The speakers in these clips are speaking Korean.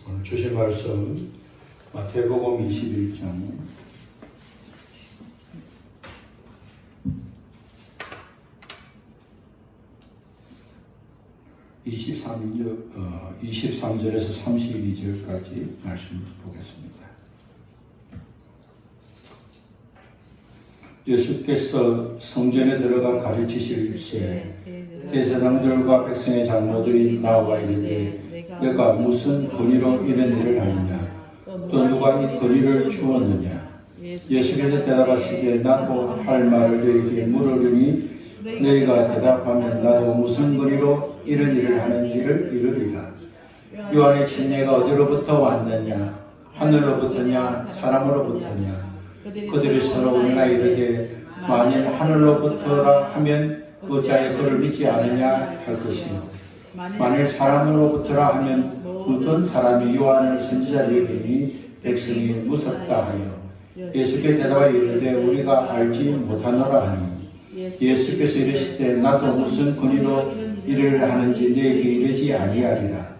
오늘 주신 말씀 마태복음 21장 23절에서 32절까지 말씀 보겠습니다. 예수께서 성전에 들어가 가르치실새 대제사장들과 백성의 장로들이 나와 이르되 내가 무슨 권위로 이런 일을 하느냐 또 누가 이 권위를 주었느냐. 예수께서 대답하시되 나도 할 말을 너희에게 물으리니 너희가 대답하면 나도 무슨 권위로 이런 일을 하는지를 이르리라. 요한의 침례가 어디로부터 왔느냐 하늘로부터냐 사람으로부터냐. 그들이 서로 울나 이르되 만일 하늘로부터라 하면 어찌하여 그를 믿지 않으냐 할 것이요 만일 사람으로부터라 하면 어떤 사람이 요한을 선지자로 여기니 백성이 무섭다 하여 예수께서 대답하여 이르되 우리가 알지 못하노라 하니 예수께서 이르시되 나도 무슨 권위로 이를 하는지 너에게 이르지 아니하리라.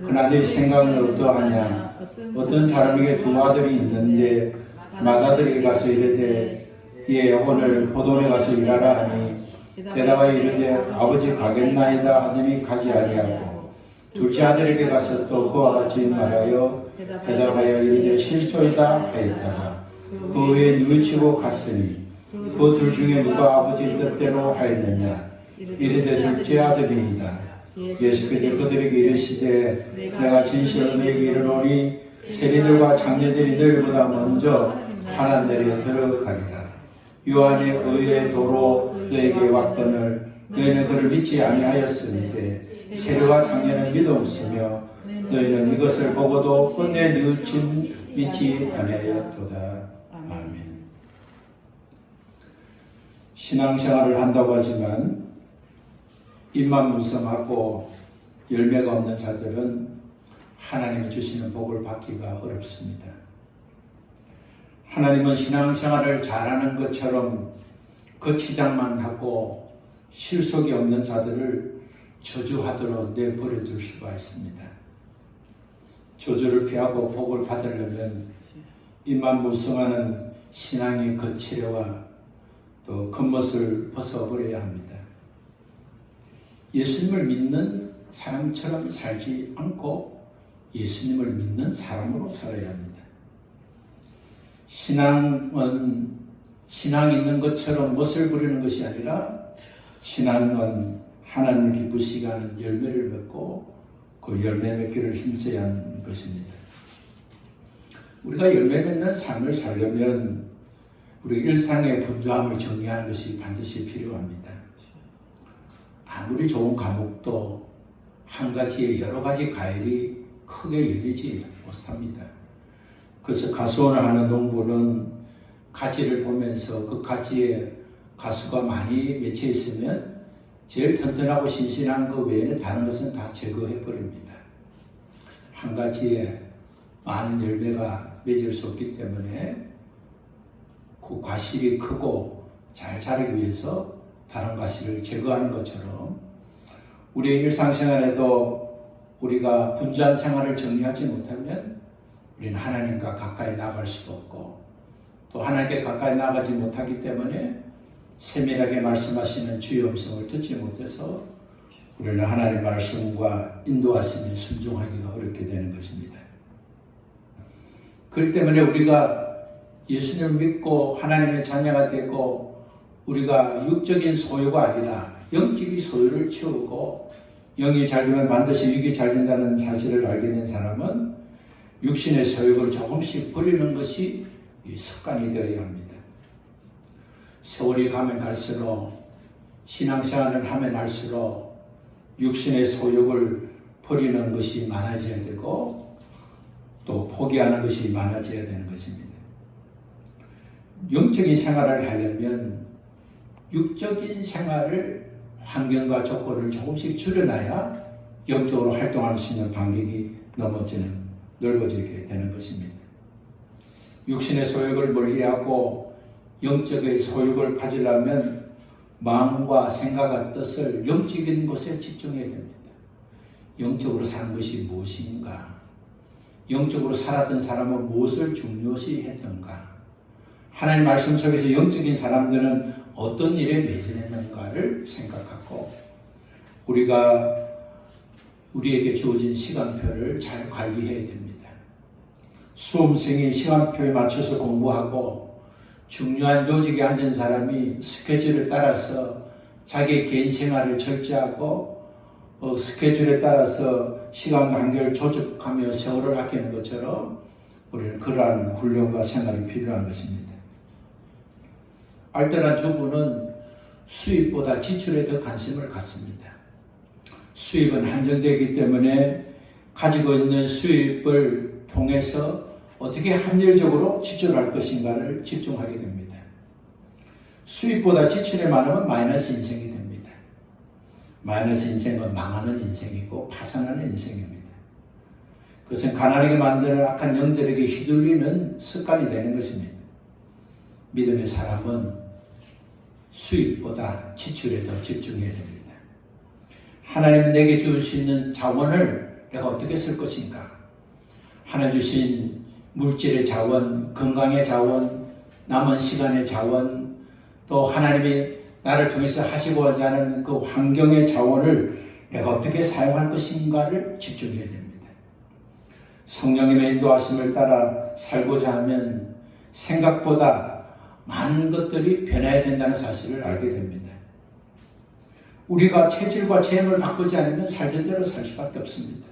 그러나 네 생각은 어떠하냐. 어떤 사람에게 두 아들이 있는데 맏아들에게 가서 이르되 예 오늘 포도원에 가서 일하라 하니 대답하여 이르되 아버지 가겠나이다 하더니 가지 아니하고 둘째 아들에게 가서 또 그와 같이 말하여 대답하여 이르되 실소이다 하였다가 그 후에 뉘우치고 갔으니 그 둘 중에 누가 아버지 뜻대로 하였느냐. 이르되 둘째 아들이니이다. 예수께서 그들에게 이르시되 내가 진실로 너희에게 이르노니 세리들과 장녀들이 너희보다 먼저 하나님에 들어가리라. 요한의 의의 도로 너에게 왔거늘 너희는 그를 믿지 아니하였으니 세리와 장녀는 믿었으며 너희는 이것을 보고도 끝내 뉘우침 믿지 아니하였도다. 아멘. 신앙생활을 한다고 하지만 입만 무성하고 열매가 없는 자들은 하나님이 주시는 복을 받기가 어렵습니다. 하나님은 신앙생활을 잘하는 것처럼 거치장만 하고 실속이 없는 자들을 저주하도록 내버려 둘 수가 있습니다. 저주를 피하고 복을 받으려면 입만 무성하는 신앙의 거칠애와 또 겉멋을 벗어버려야 합니다. 예수님을 믿는 사람처럼 살지 않고 예수님을 믿는 사람으로 살아야 합니다. 신앙 있는 것처럼 멋을 부리는 것이 아니라 신앙은 하나님을 기쁘시게 하는 열매를 맺고 그 열매 맺기를 힘써야 하는 것입니다. 우리가 열매 맺는 삶을 살려면 우리 일상의 분주함을 정리하는 것이 반드시 필요합니다. 아무리 좋은 과목도 한 가지에 여러 가지 과일이 크게 열리지 못합니다. 그래서 가수원을 하는 농부는 가지를 보면서 그 가지에 가수가 많이 맺혀 있으면 제일 튼튼하고 신신한 것 외에는 다른 것은 다 제거해 버립니다. 한 가지에 많은 열매가 맺을 수 없기 때문에 그 과실이 크고 잘 자라기 위해서 다른 과실을 제거하는 것처럼 우리의 일상생활에도 우리가 분주한 생활을 정리하지 못하면 우리는 하나님과 가까이 나갈 수도 없고 또 하나님께 가까이 나가지 못하기 때문에 세밀하게 말씀하시는 주의 음성을 듣지 못해서 우리는 하나님의 말씀과 인도하심에 순종하기가 어렵게 되는 것입니다. 그렇기 때문에 우리가 예수님을 믿고 하나님의 자녀가 되고 우리가 육적인 소유가 아니라 영적인 소유를 채우고 영이 잘 되면 반드시 육이 잘 된다는 사실을 알게 된 사람은 육신의 소욕을 조금씩 버리는 것이 습관이 되어야 합니다. 세월이 가면 갈수록 신앙생활을 하면 할수록 육신의 소욕을 버리는 것이 많아져야 되고 또 포기하는 것이 많아져야 되는 것입니다. 영적인 생활을 하려면 육적인 생활을 환경과 조건을 조금씩 줄여놔야 영적으로 활동할 수 있는 반경이 넓어지게 되는 것입니다. 육신의 소욕을 멀리하고 영적의 소욕을 가지려면 마음과 생각과 뜻을 영적인 것에 집중해야 됩니다. 영적으로 사는 것이 무엇인가? 영적으로 살았던 사람은 무엇을 중요시 했던가? 하나님 말씀 속에서 영적인 사람들은 어떤 일에 매진했는가를 생각하고 우리에게 주어진 시간표를 잘 관리해야 됩니다. 수험생이 시간표에 맞춰서 공부하고 중요한 조직에 앉은 사람이 스케줄에 따라서 자기의 개인 생활을 절제하고 스케줄에 따라서 시간 간격을 조직하며 세월을 아끼는 것처럼 우리는 그러한 훈련과 생활이 필요한 것입니다. 알뜰한 주부는 수입보다 지출에 더 관심을 갖습니다. 수입은 한정되기 때문에 가지고 있는 수입을 통해서 어떻게 합리적으로 지출할 것인가를 집중하게 됩니다. 수입보다 지출이 많으면 마이너스 인생이 됩니다. 마이너스 인생은 망하는 인생이고 파산하는 인생입니다. 그것은 가난하게 만드는 악한 영들에게 휘둘리는 습관이 되는 것입니다. 믿음의 사람은 수입보다 지출에 더 집중해야 됩니다. 하나님 내게 주시는 자원을 내가 어떻게 쓸 것인가? 하나님 주신 물질의 자원, 건강의 자원, 남은 시간의 자원, 또 하나님이 나를 통해서 하시고자 하는 그 환경의 자원을 내가 어떻게 사용할 것인가를 집중해야 됩니다. 성령님의 인도하심을 따라 살고자 하면 생각보다 많은 것들이 변해야 된다는 사실을 알게 됩니다. 우리가 체질과 체형을 바꾸지 않으면 살던 대로 살 수밖에 없습니다.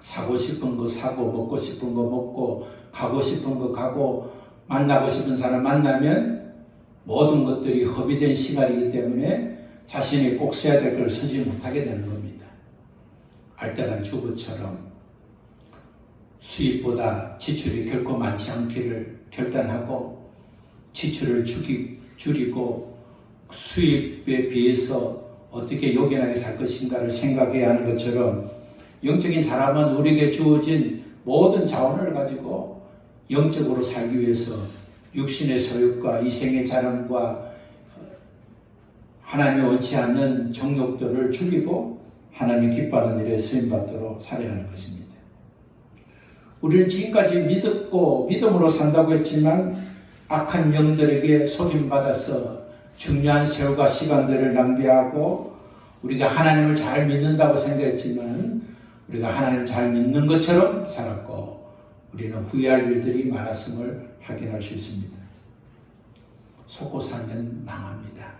사고 싶은 거 사고, 먹고 싶은 거 먹고, 가고 싶은 거 가고, 만나고 싶은 사람 만나면 모든 것들이 허비된 시간이기 때문에 자신이 꼭 써야 될 걸 쓰지 못하게 되는 겁니다. 알뜰한 주부처럼 수입보다 지출이 결코 많지 않기를 결단하고 지출을 줄이고 수입에 비해서 어떻게 요긴하게 살 것인가를 생각해야 하는 것처럼 영적인 사람은 우리에게 주어진 모든 자원을 가지고 영적으로 살기 위해서 육신의 소욕과 이생의 자랑과 하나님이 원치 않는 정욕들을 줄이고 하나님이 기뻐하는 일에 쓰임받도록 살아야 하는 것입니다. 우리는 지금까지 믿었고 믿음으로 산다고 했지만 악한 영들에게 속임받아서 중요한 세월과 시간들을 낭비하고 우리가 하나님을 잘 믿는다고 생각했지만 우리가 하나님을 잘 믿는 것처럼 살았고 우리는 후회할 일들이 많았음을 확인할 수 있습니다. 속고 살면 망합니다.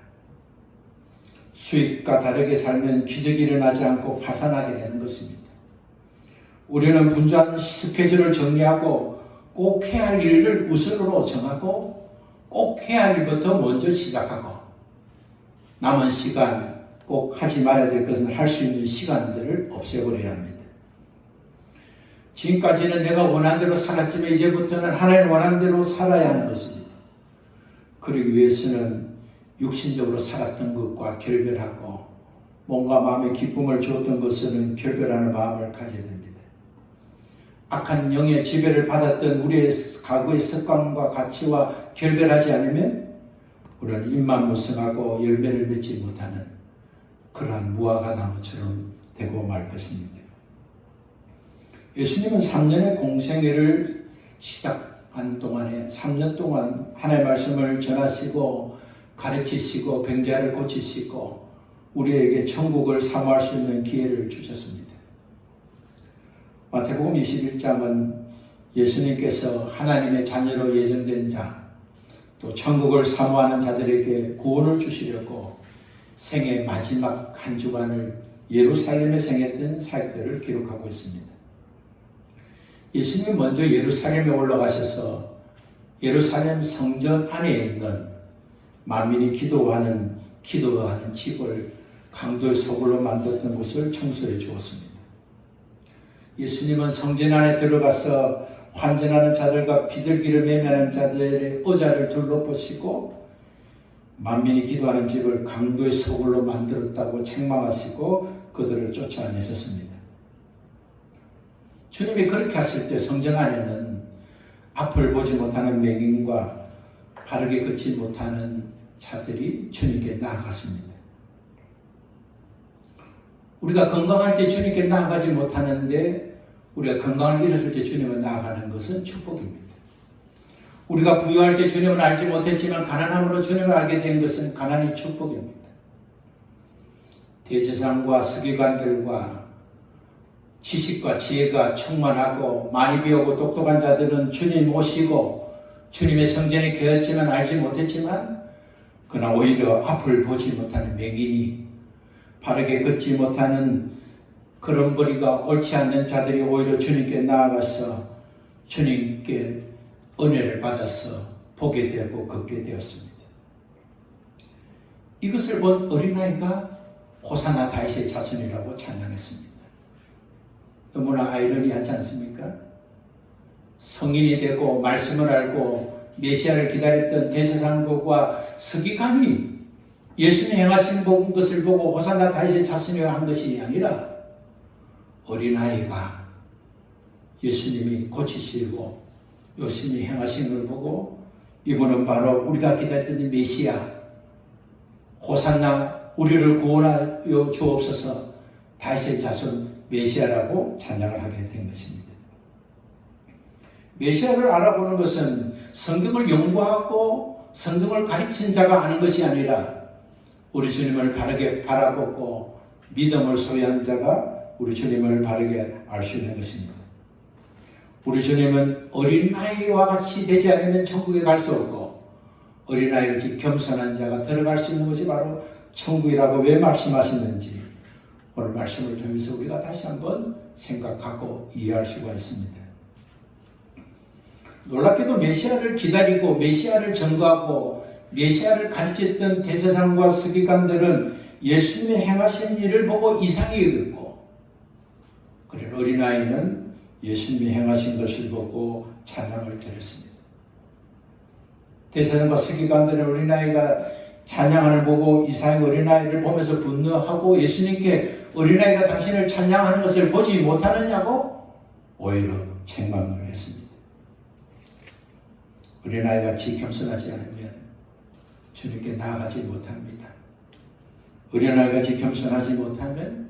수익과 다르게 살면 기적이 일어나지 않고 파산하게 되는 것입니다. 우리는 분주한 스케줄을 정리하고 꼭 해야 할 일을 우선으로 정하고 꼭 해야 할 일부터 먼저 시작하고 남은 시간 꼭 하지 말아야 될 것은 할 수 있는 시간들을 없애버려야 합니다. 지금까지는 내가 원하는 대로 살았지만 이제부터는 하나님 원하는 대로 살아야 하는 것입니다. 그러기 위해서는 육신적으로 살았던 것과 결별하고 몸과 마음의 기쁨을 주었던 것은 결별하는 마음을 가져야 됩니다. 악한 영의 지배를 받았던 우리의 과거의 습관과 가치와 결별하지 않으면 우리는 입만 무성하고 열매를 맺지 못하는 그러한 무화과 나무처럼 되고 말 것입니다. 예수님은 3년의 공생애를 시작한 동안에 3년 동안 하나님의 말씀을 전하시고 가르치시고 병자를 고치시고 우리에게 천국을 사모할 수 있는 기회를 주셨습니다. 마태복음 21장은 예수님께서 하나님의 자녀로 예정된 자, 또 천국을 사모하는 자들에게 구원을 주시려고 생애 마지막 한 주간을 예루살렘에 생했던 사역들을 기록하고 있습니다. 예수님이 먼저 예루살렘에 올라가셔서 예루살렘 성전 안에 있는 만민이 기도하는 집을 강도의 소굴로 만들었던 곳을 청소해 주었습니다. 예수님은 성전 안에 들어가서 환전하는 자들과 비둘기를 매매하는 자들의 의자를 둘러보시고 만민이 기도하는 집을 강도의 소굴로 만들었다고 책망하시고 그들을 쫓아내셨습니다. 주님이 그렇게 하실 때 성전 안에는 앞을 보지 못하는 맹인과 바르게 걷지 못하는 자들이 주님께 나아갔습니다. 우리가 건강할 때 주님께 나아가지 못하는데 우리가 건강을 잃었을 때 주님을 나아가는 것은 축복입니다. 우리가 부유할 때 주님을 알지 못했지만 가난함으로 주님을 알게 된 것은 가난이 축복입니다. 대제사장과 서기관들과 지식과 지혜가 충만하고 많이 배우고 똑똑한 자들은 주님 모시고 주님의 성전에 계었지만 알지 못했지만 그러나 오히려 앞을 보지 못하는 맹인이 바르게 걷지 못하는 그런 벌이가 옳지 않는 자들이 오히려 주님께 나아가서 주님께 은혜를 받아서 보게 되고 걷게 되었습니다. 이것을 본 어린아이가 호산나 다윗의 자손이라고 찬양했습니다. 너무나 아이러니하지 않습니까? 성인이 되고 말씀을 알고 메시아를 기다렸던 대제사장과 서기관이 예수님이 행하신 것을 보고 호산나 다윗의 자손이라 한 것이 아니라 어린아이가 예수님이 고치시고 예수님이 행하신 걸 보고 이분은 바로 우리가 기다렸던 메시아 호산나 우리를 구원하여 주옵소서 다윗의 자손 메시아라고 찬양을 하게 된 것입니다. 메시아를 알아보는 것은 성경을 연구하고 성경을 가르친 자가 아는 것이 아니라 우리 주님을 바르게 바라보고 믿음을 소유한 자가 우리 주님을 바르게 알 수 있는 것입니다. 우리 주님은 어린아이와 같이 되지 않으면 천국에 갈 수 없고 어린아이같이 겸손한 자가 들어갈 수 있는 것이 바로 천국이라고 왜 말씀하시는지 오늘 말씀을 통해서 우리가 다시 한번 생각하고 이해할 수가 있습니다. 놀랍게도 메시아를 기다리고 메시아를 전거하고 메시아를 가르쳤던 대제사장과 서기관들은 예수님이 행하신 일을 보고 이상히 여겼고 그런 어린아이는 예수님이 행하신 것을 보고 찬양을 드렸습니다. 대제사장과 서기관들은 어린아이가 찬양을 보고 이상히 어린아이를 보면서 분노하고 예수님께 어린아이가 당신을 찬양하는 것을 보지 못하느냐고 오히려 책망을 했습니다. 어린아이같이 겸손하지 않으면 주님께 나아가지 못합니다. 어린아이같이 겸손하지 못하면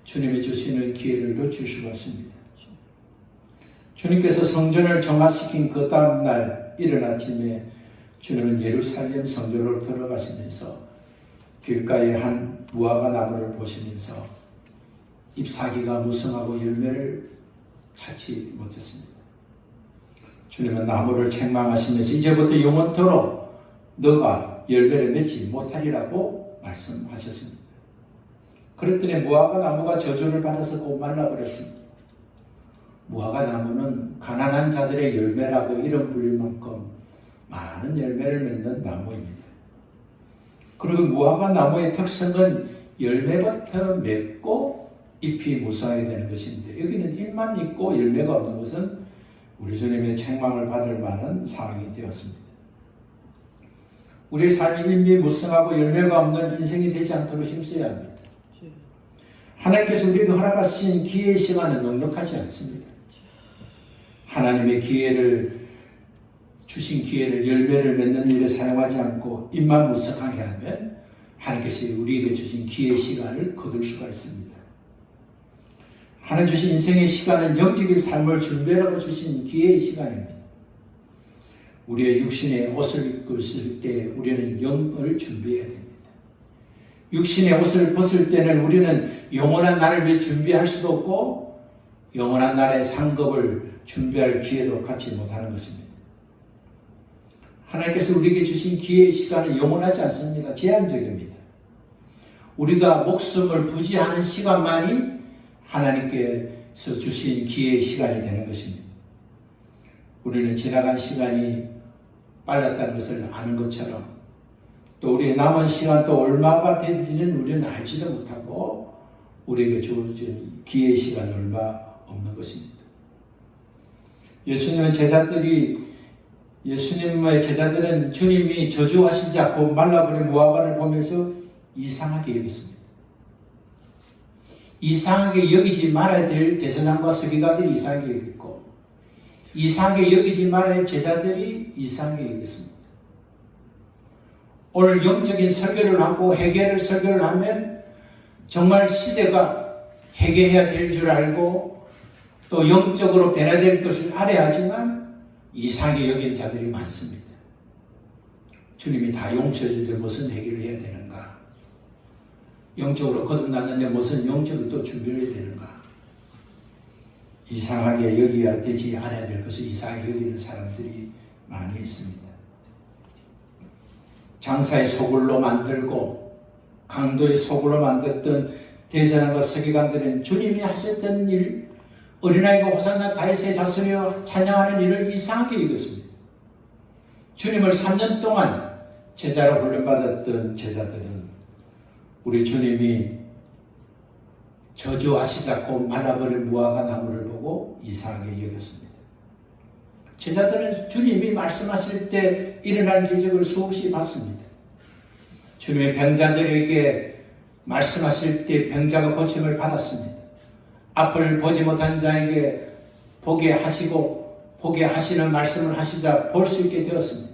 주님이 주시는 기회를 놓칠 수가 있습니다. 주님께서 성전을 정화시킨 그 다음날 이른 아침에 주님은 예루살렘 성전으로 들어가시면서 길가에 한 무화과 나무를 보시면서 잎사귀가 무성하고 열매를 찾지 못했습니다. 주님은 나무를 책망하시면서 이제부터 영원토록 너가 열매를 맺지 못하리라고 말씀하셨습니다. 그랬더니 무화과 나무가 저주를 받아서 꼭 말라버렸습니다. 무화과 나무는 가난한 자들의 열매라고 이름 불릴 만큼 많은 열매를 맺는 나무입니다. 그리고 무화과 나무의 특성은 열매부터 맺고 잎이 무성하게 되는 것인데 여기는 잎만 있고 열매가 없는 것은 우리 주님의 책망을 받을 만한 상황이 되었습니다. 우리의 삶이 잎이 무성하고 열매가 없는 인생이 되지 않도록 힘써야 합니다. 하나님께서 우리에게 허락하신 기회의 시간은 넉넉하지 않습니다. 하나님의 주신 기회를 열매를 맺는 일에 사용하지 않고 잎만 무성하게 하면 하나님께서 우리에게 주신 기회의 시간을 거둘 수가 있습니다. 하나님 주신 인생의 시간은 영적인 삶을 준비하라고 주신 기회의 시간입니다. 우리의 육신의 옷을 입고 있을 때 우리는 영을 준비해야 됩니다. 육신의 옷을 벗을 때는 우리는 영원한 날을 위해 준비할 수도 없고 영원한 날의 상급을 준비할 기회도 갖지 못하는 것입니다. 하나님께서 우리에게 주신 기회의 시간은 영원하지 않습니다. 제한적입니다. 우리가 목숨을 부지하는 시간만이 하나님께서 주신 기회의 시간이 되는 것입니다. 우리는 지나간 시간이 빨랐다는 것을 아는 것처럼 또 우리의 남은 시간 또 얼마가 되는지는 우리는 알지도 못하고 우리에게 주어진 기회의 시간이 얼마 없는 것입니다. 예수님의 제자들은 주님이 저주하시지 않고 말라버린 무화과를 보면서 이상하게 여겼습니다. 이상하게 여기지 말아야 될 대제사장과 서기관들이 이상하게 여겼고 이상하게 여기지 말아야 할 제자들이 이상하게 여겼습니다. 오늘 영적인 설교를 하고 회개를 설교를 하면 정말 시대가 회개해야 될 줄 알고 또 영적으로 변화될 것을 알아야 하지만 이상하게 여긴 자들이 많습니다. 주님이 다 용서해 주되 무슨 해결을 해야 되는가? 영적으로 거듭났는데 무슨 영적으로 또 준비를 해야 되는가? 이상하게 여기야 되지 않아야 될 것을 이상하게 여기는 사람들이 많이 있습니다. 장사의 소굴로 만들고 강도의 소굴로 만들었던 대제사장과 서기관들은 주님이 하셨던 일, 어린아이가 호산나 다윗의 자손이여 찬양하는 일을 이상하게 여겼습니다. 주님을 3년 동안 제자로 훈련받았던 제자들은 우리 주님이 저주하시자고 말라버린 무화과 나무를 보고 이상하게 여겼습니다. 제자들은 주님이 말씀하실 때 일어난 기적을 수없이 봤습니다. 주님의 병자들에게 말씀하실 때 병자가 고침을 받았습니다. 앞을 보지 못한 자에게 보게 하시고 보게 하시는 말씀을 하시자 볼 수 있게 되었습니다.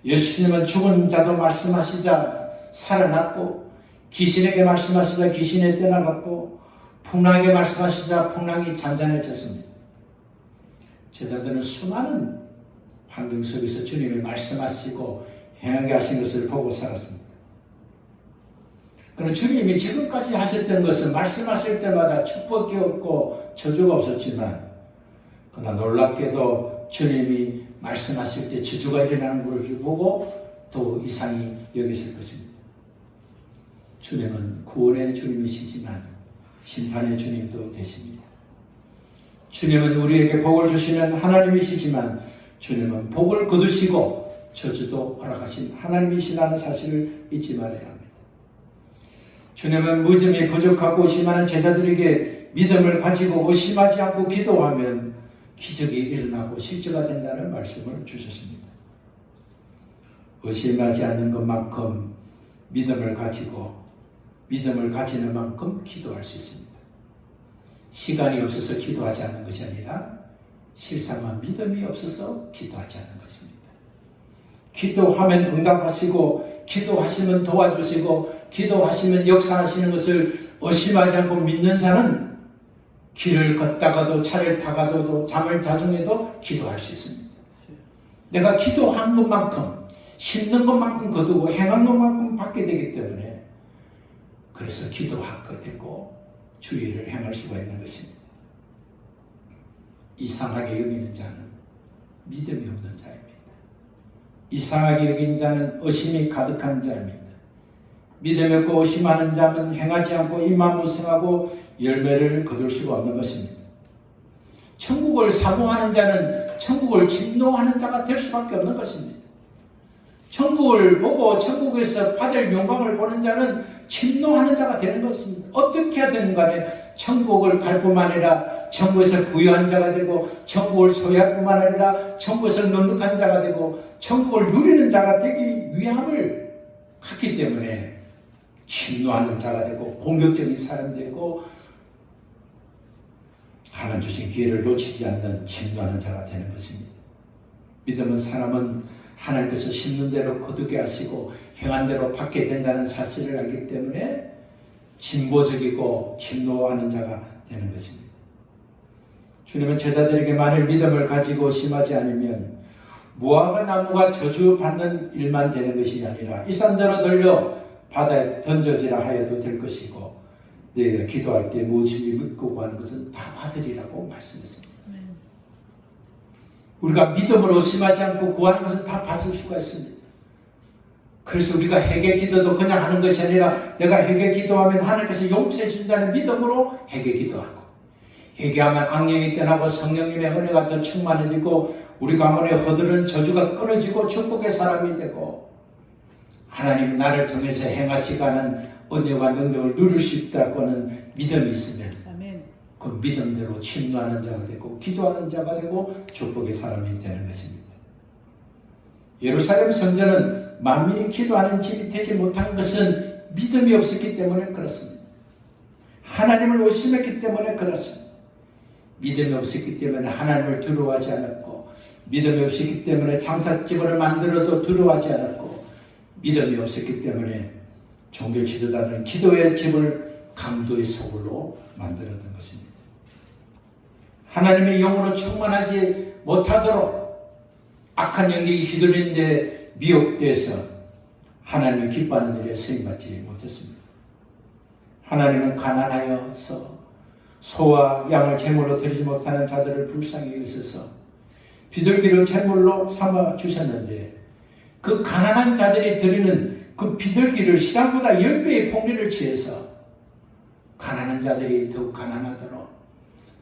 예수님은 죽은 자도 말씀하시자 살아났고 귀신에게 말씀하시자 귀신이 떠나갔고 풍랑에게 말씀하시자 풍랑이 잔잔해졌습니다. 제자들은 수많은 환경 속에서 주님이 말씀하시고 행하게 하신 것을 보고 살았습니다. 그러나 주님이 지금까지 하셨던 것은 말씀하실 때마다 축복이 없고 저주가 없었지만 그러나 놀랍게도 주님이 말씀하실 때 저주가 일어나는 것을 보고 또 이상히 여기실 것입니다. 주님은 구원의 주님이시지만 심판의 주님도 되십니다. 주님은 우리에게 복을 주시는 하나님이시지만 주님은 복을 거두시고 저주도 허락하신 하나님이시라는 사실을 잊지 말아야 합니다. 주님은 믿음이 부족하고 의심하는 제자들에게 믿음을 가지고 의심하지 않고 기도하면 기적이 일어나고 실제가 된다는 말씀을 주셨습니다. 의심하지 않는 것만큼 믿음을 가지고 믿음을 가지는 만큼 기도할 수 있습니다. 시간이 없어서 기도하지 않는 것이 아니라 실상은 믿음이 없어서 기도하지 않는 것입니다. 기도하면 응답하시고 기도하시면 도와주시고 기도하시면 역사하시는 것을 의심하지 않고 믿는 자는 길을 걷다가도 차를 타가도 잠을 자중해도 기도할 수 있습니다. 내가 기도한 것만큼 심는 것만큼 거두고 행한 것만큼 받게 되기 때문에 그래서 기도하게 되고 주의를 행할 수가 있는 것입니다. 이상하게 여기는 자는 믿음이 없는 자입니다. 이상하게 여긴 자는 의심이 가득한 자입니다. 믿음이 없고 의심하는 자는 행하지 않고 입만 무성하고 열매를 거둘 수가 없는 것입니다. 천국을 사모하는 자는 천국을 진노하는 자가 될 수밖에 없는 것입니다. 천국을 보고 천국에서 받을 영광을 보는 자는 침노하는 자가 되는 것입니다. 어떻게 하든 간에 천국을 갈 뿐만 아니라 천국에서 부유한 자가 되고 천국을 소유할 뿐만 아니라 천국에서 넉넉한 자가 되고 천국을 누리는 자가 되기 위함을 갖기 때문에 침노하는 자가 되고 공격적인 사람이 되고 하나님 주신 기회를 놓치지 않는 침노하는 자가 되는 것입니다. 믿음은 사람은 하나님께서 심는 대로 거두게 하시고 행한 대로 받게 된다는 사실을 알기 때문에 진보적이고 침노하는 자가 되는 것입니다. 주님은 제자들에게 만일 믿음을 가지고 심하지 않으면 무화과 나무가 저주받는 일만 되는 것이 아니라 이 산더러 돌려 바다에 던져지라 하여도 될 것이고 너희가 기도할 때 무엇이든지 묻고 구하는 것은 다 받으리라고 말씀했습니다. 우리가 믿음으로 심하지 않고 구하는 것은 다 받을 수가 있습니다. 그래서 우리가 회개 기도도 그냥 하는 것이 아니라 내가 회개 기도하면 하나님께서 용서해 준다는 믿음으로 회개 기도하고 회개하면 악령이 떠나고 성령님의 은혜가 더 충만해지고 우리 가문에 허들은 저주가 끊어지고 축복의 사람이 되고 하나님이 나를 통해서 행하시가는 은혜와 능력을 누릴 수 있다고 하는 믿음이 있으면 그 믿음대로 침노하는 자가 되고 기도하는 자가 되고 축복의 사람이 되는 것입니다. 예루살렘 성전은 만민이 기도하는 집이 되지 못한 것은 믿음이 없었기 때문에 그렇습니다. 하나님을 의심했기 때문에 그렇습니다. 믿음이 없었기 때문에 하나님을 두려워하지 않았고 믿음이 없었기 때문에 장사집을 만들어도 두려워하지 않았고 믿음이 없었기 때문에 종교 지도자들은 기도의 집을 강도의 소굴로 만들었던 것입니다. 하나님의 영으로 충만하지 못하도록 악한 영역이 휘둘리는데 미혹돼서 하나님의 기뻐하는 일에 쓰임받지 못했습니다. 하나님은 가난하여서 소와 양을 제물로 드리지 못하는 자들을 불쌍히 여기셔서 비둘기를 제물로 삼아 주셨는데 그 가난한 자들이 드리는 그 비둘기를 신앙보다 10배의 폭리를 취해서 가난한 자들이 더욱 가난하도록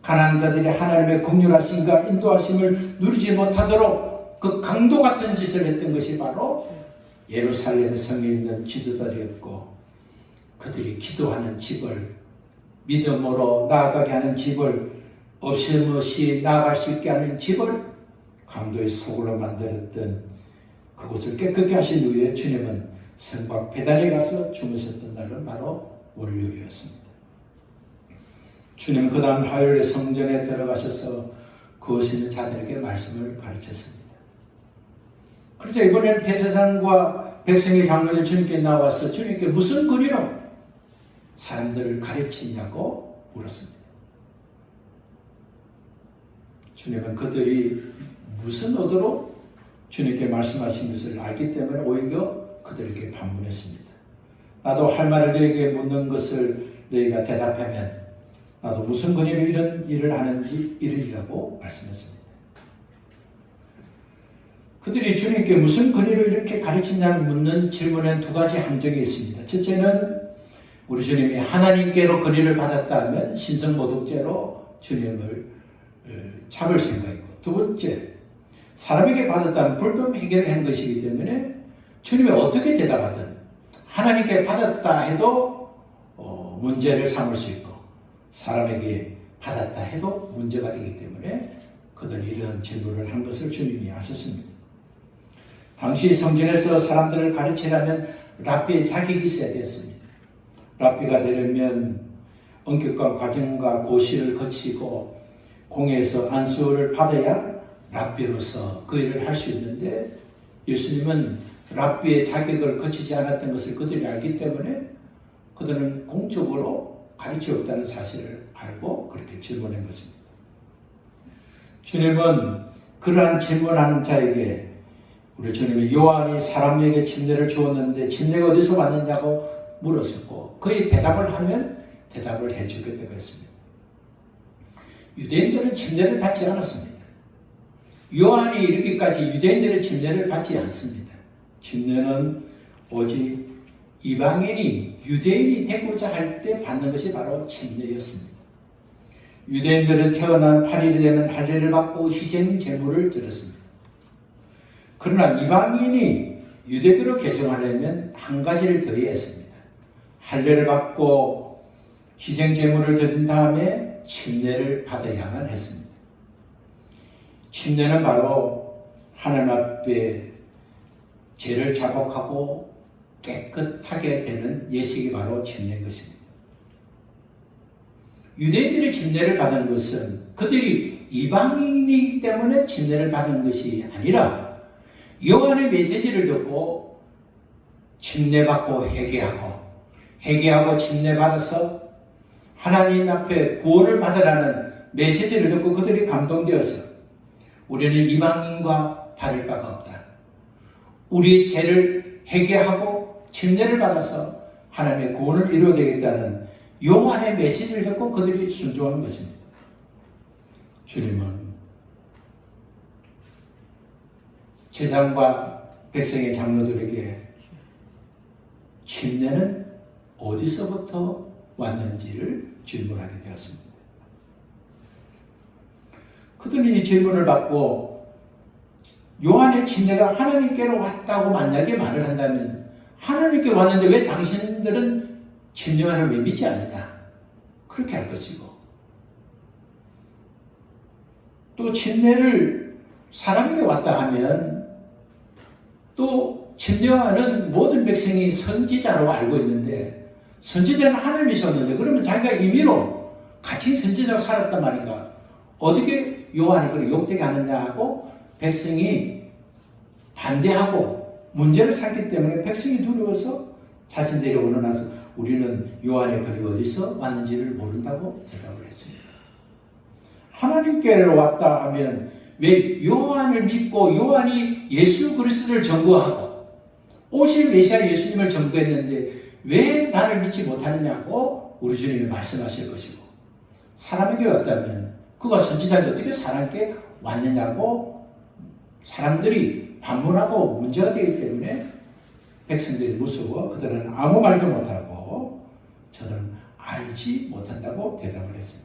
가난한 자들이 하나님의 긍휼하심과 인도하심을 누리지 못하도록 그 강도 같은 짓을 했던 것이 바로 예루살렘 성에 있는 지도자들이었고 그들이 기도하는 집을 믿음으로 나아가게 하는 집을 없이 나아갈 수 있게 하는 집을 강도의 속으로 만들었던 그곳을 깨끗게 하신 후에 주님은 성곽 베단에 가서 주무셨던 날은 바로 월요일이었습니다. 주님은 그 다음 화요일에 성전에 들어가셔서 그곳에 있는 자들에게 말씀을 가르쳤습니다. 그렇죠. 이번에는 대제사장과 백성의 장로들 주님께 나와서 주님께 무슨 권위로 사람들을 가르치냐고 물었습니다. 주님은 그들이 무슨 의도로 주님께 말씀하신 것을 알기 때문에 오히려 그들에게 반문했습니다. 나도 할 말을 너에게 묻는 것을 너희가 대답하면 나도 무슨 권위로 이런 일을 하는지 이르리라고 말씀했습니다. 그들이 주님께 무슨 권위로 이렇게 가르치냐 묻는 질문에는 두 가지 함정이 있습니다. 첫째는 우리 주님이 하나님께로 권위를 받았다 하면 신성모독죄로 주님을 잡을 생각이고, 두 번째, 사람에게 받았다면 불법 해결을 한 것이기 때문에 주님이 어떻게 대답하든 하나님께 받았다 해도 문제를 삼을 수 있고 사람에게 받았다 해도 문제가 되기 때문에 그들이 이런 질문을 한 것을 주님이 아셨습니다. 당시 성전에서 사람들을 가르치려면 랍비의 자격이 있어야 되었습니다. 랍비가 되려면 엄격한 과정과 고시를 거치고 공회에서 안수를 받아야 랍비로서 그 일을 할 수 있는데 예수님은 랍비의 자격을 거치지 않았던 것을 그들이 알기 때문에 그들은 공적으로 가르치었다는 사실을 알고 그렇게 질문한 것입니다. 주님은 그러한 질문하는 자에게 우리 주님이 요한이 사람에게 침례를 주었는데 침례가 어디서 왔느냐고 물었었고 그의 대답을 하면 대답을 해주겠다고 했습니다. 유대인들은 침례를 받지 않았습니다. 요한이 이렇게까지 유대인들의 침례를 받지 않습니다. 침례는 오직 이방인이 유대인이 되고자 할 때 받는 것이 바로 침례였습니다. 유대인들은 태어난 8일이 되면 할례를 받고 희생 제물을 드렸습니다. 그러나 이방인이 유대교로 개종하려면 한 가지를 더해야 했습니다. 할례를 받고 희생 제물을 드린 다음에 침례를 받아야만 했습니다. 침례는 바로 하나님 앞에 죄를 자복하고 깨끗하게 되는 예식이 바로 침례인 것입니다. 유대인들이 침례를 받은 것은 그들이 이방인이기 때문에 침례를 받은 것이 아니라 요한의 메시지를 듣고 침례받고 회개하고 침례받아서 하나님 앞에 구원을 받으라는 메시지를 듣고 그들이 감동되어서 우리는 이방인과 다를 바가 없다. 우리의 죄를 회개하고 침례를 받아서 하나님의 구원을 이루어야 되겠다는 요한의 메시지를 듣고 그들이 순종한 것입니다. 주님은 제사장과 백성의 장로들에게 침례는 어디서부터 왔는지를 질문하게 되었습니다. 그들이 이 질문을 받고 요한의 침례가 하나님께로 왔다고 만약에 말을 한다면 하나님께 왔는데 왜 당신들은 침례를 왜 믿지 않느냐 그렇게 할 것이고 또 침례를 사람에게 왔다 하면 또 침례하는 모든 백성이 선지자로 알고 있는데 선지자는 하나님이셨는데 그러면 자기가 임의로 같이 선지자로 살았단 말인가 어떻게 요한을 그렇게 욕되게 하느냐 하고 백성이 반대하고 문제를 삼기 때문에 백성이 두려워서 자신들이 원하나서 우리는 요한의 글이 어디서 왔는지를 모른다고 대답을 했습니다. 하나님께로 왔다 하면 왜 요한을 믿고 요한이 예수 그리스도를 전거하고 오실 메시아 예수님을 전거했는데 왜 나를 믿지 못하느냐고 우리 주님이 말씀하실 것이고, 사람에게 왔다면 그가 선지자인데 어떻게 사람께 왔느냐고 사람들이 반문하고 문제가 되기 때문에 백성들이 무서워 그들은 아무 말도 못하고 저는 알지 못한다고 대답을 했습니다.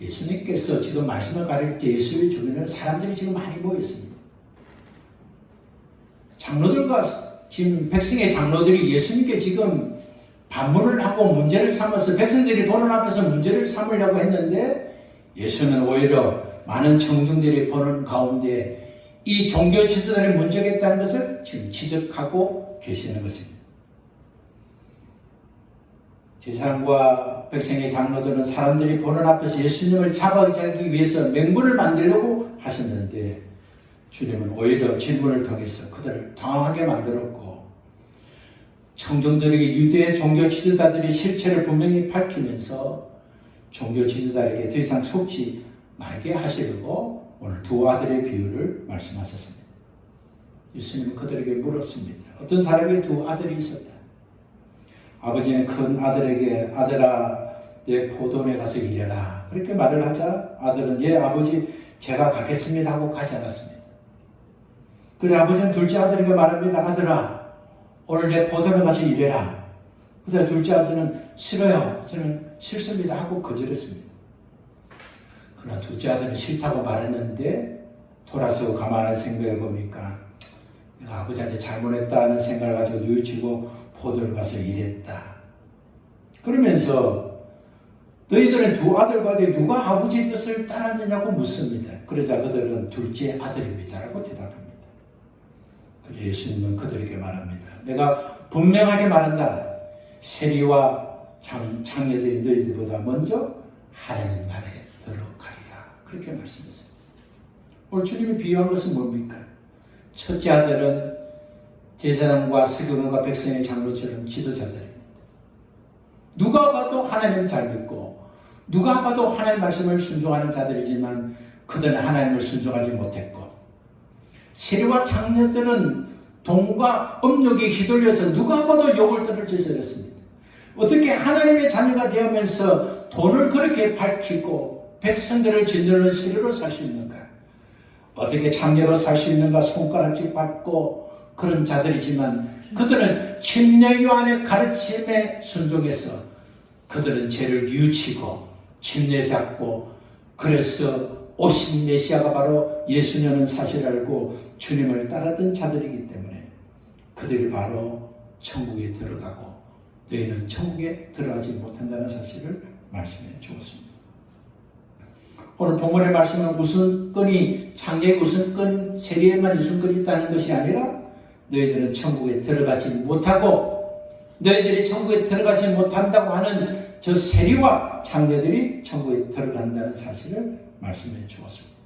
예수님께서 지금 말씀을 가릴 때 예수의 주변에는 사람들이 지금 많이 모여 있습니다. 장로들과 지금 백성의 장로들이 예수님께 지금 반문을 하고 문제를 삼아서 백성들이 보는 앞에서 문제를 삼으려고 했는데 예수는 오히려 많은 청중들이 보는 가운데 이 종교 지도자들이 문제가 있다는 것을 지금 지적하고 계시는 것입니다. 제사장과 백성의 장로들은 사람들이 보는 앞에서 예수님을 잡아가기 위해서 맹문을 만들려고 하셨는데 주님은 오히려 질문을 통해서 그들을 당황하게 만들었고, 청중들에게 유대 종교 지도자들의 실체를 분명히 밝히면서 종교 지도자에게 더 이상 속지 말게 하시려고 오늘 두 아들의 비유를 말씀하셨습니다. 예수님은 그들에게 물었습니다. 어떤 사람에게 두 아들이 있었다. 아버지는 큰 아들에게 아들아 내 포도원에 가서 일해라 그렇게 말을 하자 아들은 예 아버지 제가 가겠습니다 하고 가지 않았습니다. 그래 아버지는 둘째 아들에게 말합니다. 아들아 오늘 내 포도원에 가서 일해라. 그래서 둘째 아들은 싫어요. 저는 싫습니다 하고 거절했습니다. 그러나 둘째 아들은 싫다고 말했는데 돌아서 가만히 생각해 보니까 내가 아버지한테 잘못했다는 생각을 가지고 뉘우치고 포도를 가서 일했다. 그러면서 너희들은 두 아들과 누가 아버지의 뜻을 따랐느냐고 묻습니다. 그러자 그들은 둘째 아들입니다라고 대답합니다. 그래서 예수님은 그들에게 말합니다. 내가 분명하게 말한다. 세리와 장녀들이 너희들보다 먼저 하나님 나라에 들어가리라. 그렇게 말씀했습니다. 오늘 주님이 비유한 것은 뭡니까? 첫째 아들은 제사장과 서기관과 백성의 장로처럼 지도자들입니다. 누가 봐도 하나님을 잘 믿고 누가 봐도 하나님 말씀을 순종하는 자들이지만 그들은 하나님을 순종하지 못했고, 세리와 장녀들은 돈과 음욕에 휘둘려서 누가 봐도 욕을 들을 짓을 했습니다. 어떻게 하나님의 자녀가 되면서 돈을 그렇게 밝히고 백성들을 짓누르는 세리로 살 수 있는가? 어떻게 장녀로 살 수 있는가? 손가락질 받고 그런 자들이지만 그들은 침례 요한의 가르침에 순종해서 그들은 죄를 뉘우치고 침례 잡고, 그래서 오신 메시아가 바로 예수님은 사실을 알고 주님을 따랐던 자들이기 때문에 그들이 바로 천국에 들어가고 너희는 천국에 들어가지 못한다는 사실을 말씀해 주었습니다. 오늘 본문의 말씀은 우선권이 장례의 우선권, 세리에만 우선권이 있다는 것이 아니라 너희들은 천국에 들어가지 못하고 너희들이 천국에 들어가지 못한다고 하는 저 세리와 장녀들이 천국에 들어간다는 사실을 말씀해 주었습니다.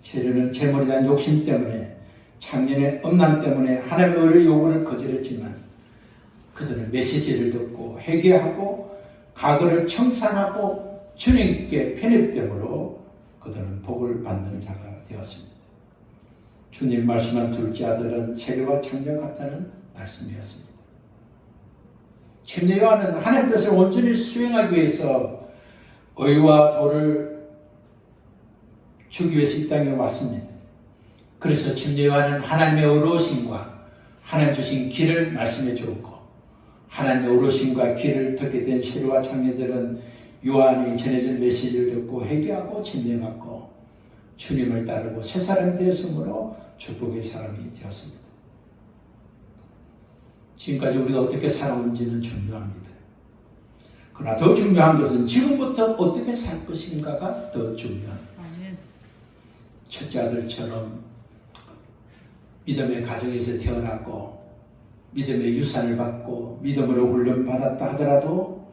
세리는 재물에 대한 욕심 때문에 장년의 음란 때문에 하나님의 의의 요구를 거절했지만 그들은 메시지를 듣고 회개하고 과거를 청산하고 주님께 편입됨으로 그들은 복을 받는 자가 되었습니다. 주님 말씀한 둘째 아들은 세리와 장녀 같다는 말씀이었습니다. 침례 요한은 하나님 뜻을 온전히 수행하기 위해서 의와 도를 주기 위해서 이 땅에 왔습니다. 그래서 침례 요한은 하나님의 의로우심과 하나님 주신 길을 말씀해 주었고, 하나님의 의로우심과 길을 듣게 된 세리와 장녀들은 요한이 전해준 메시지를 듣고 회개하고 침례받고 주님을 따르고 새 사람이 되었으므로 축복의 사람이 되었습니다. 지금까지 우리가 어떻게 살아온지는 중요합니다. 그러나 더 중요한 것은 지금부터 어떻게 살 것인가가 더 중요합니다. 첫째 아들처럼 믿음의 가정에서 태어났고 믿음의 유산을 받고 믿음으로 훈련받았다 하더라도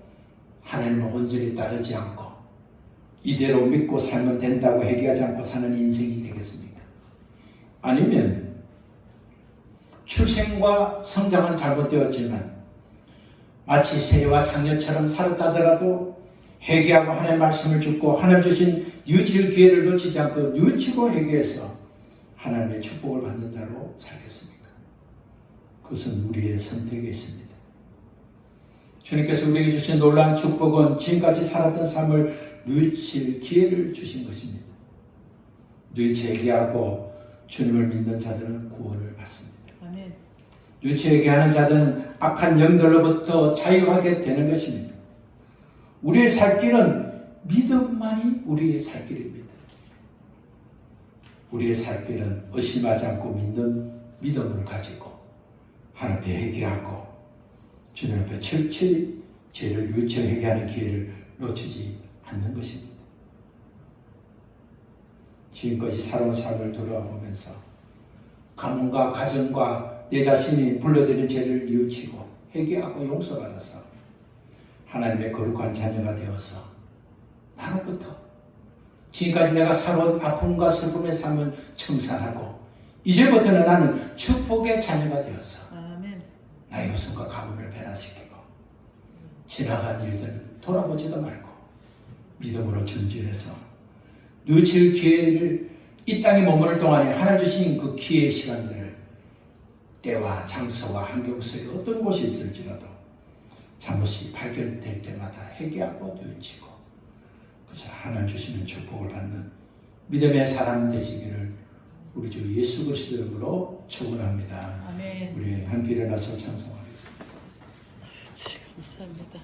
하나님을 온전히 따르지 않고 이대로 믿고 살면 된다고 회개하지 않고 사는 인생이 되겠습니까? 아니면 출생과 성장은 잘못되었지만 마치 세리와 장녀처럼 살았다 하더라도 회개하고 하나님의 말씀을 듣고 하나님 주신 뉘우칠 기회를 놓치지 않고 뉘우치고 회개해서 하나님의 축복을 받는 자로 살겠습니까? 그것은 우리의 선택에 있습니다. 주님께서 우리에게 주신 놀라운 축복은 지금까지 살았던 삶을 뉘우칠 기회를 주신 것입니다. 뉘우치 회개하고 주님을 믿는 자들은 구원을 받습니다. 아멘. 뉘우치 회개하는 자들은 악한 영들로부터 자유하게 되는 것입니다. 우리의 살 길은 믿음만이 우리의 살 길입니다. 우리의 살 길은 의심하지 않고 믿는 믿음을 가지고 하나님 앞에 회개하고 주님 앞에 철저히 죄를 뉘우쳐 회개하는 기회를 놓치지 않는 것입니다. 지금까지 살아온 삶을 돌아보면서 가문과 가정과 내 자신이 불러들인 죄를 뉘우치고 회개하고 용서받아서 하나님의 거룩한 자녀가 되어서 나로부터 지금까지 내가 살아온 아픔과 슬픔의 삶을 청산하고 이제부터는 나는 축복의 자녀가 되어서 아멘. 나의 웃음과 가문을 변화시키고 지나간 일들은 돌아보지도 말고 믿음으로 전진해서 뉘우칠 기회를 이 땅에 머무를 동안에 하나님 주신 그 기회의 시간들을 때와 장소와 환경 속에 어떤 곳이 있을지라도 잠옷이 발견될 때마다 회개하고 뉘우치고 그래서 하나님 주시는 축복을 받는 믿음의 사람 되시기를 우리 주 예수 그리스도 이름으로 축원합니다. 아멘. 우리 함께 일어나서 찬송하겠습니다. 감사합니다.